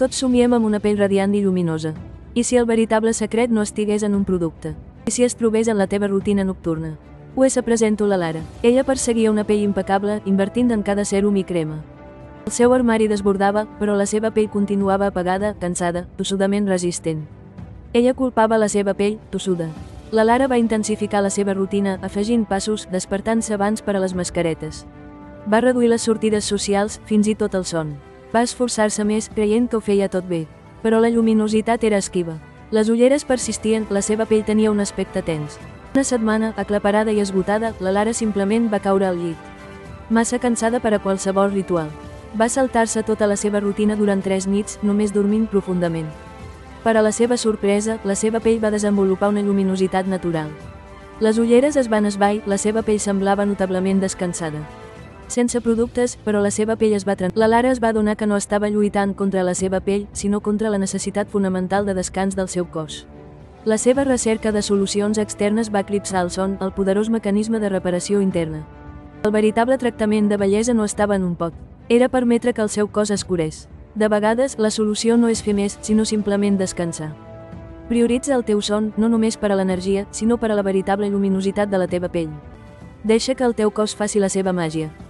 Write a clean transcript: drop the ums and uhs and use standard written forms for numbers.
Tots somiem amb una pell radiant i lluminosa. I si el veritable secret no estigués en un producte? I si es trobés en la teva rutina nocturna? Us presento la Lara. Ella perseguia una pell impecable, invertint en cada sèrum i crema. El seu armari desbordava, però la seva pell continuava apagada, cansada, tossudament resistent. Ella culpava la seva pell, tossuda. La Lara va intensificar la seva rutina, afegint passos, despertant-se abans per a les mascaretes. Va reduir les sortides socials, fins i tot el son. Va esforçar-se més, creient que ho feia tot bé. Però la lluminositat era esquiva. Les ulleres persistien, la seva pell tenia un aspecte tens. Una setmana, aclaparada i esgotada, la Lara simplement va caure al llit. Massa cansada per a qualsevol ritual. Va saltar-se tota la seva rutina durant 3 nits, només dormint profundament. Per a la seva sorpresa, la seva pell va desenvolupar una lluminositat natural. Les ulleres es van esvair, la seva pell semblava notablement descansada. Sense productes, però la seva pell es va trencar. La Lara es va adonar que no estava lluitant contra la seva pell, sinó contra la necessitat fonamental de descans del seu cos. La seva recerca de solucions externes va eclipsar el son, el poderós mecanisme de reparació interna. El veritable tractament de bellesa no estava en un pot. Era permetre que el seu cos escurés. De vegades, la solució no és fer més, sinó simplement descansar. Prioritza el teu son, no només per a l'energia, sinó per a la veritable lluminositat de la teva pell. Deixa que el teu cos faci la seva màgia.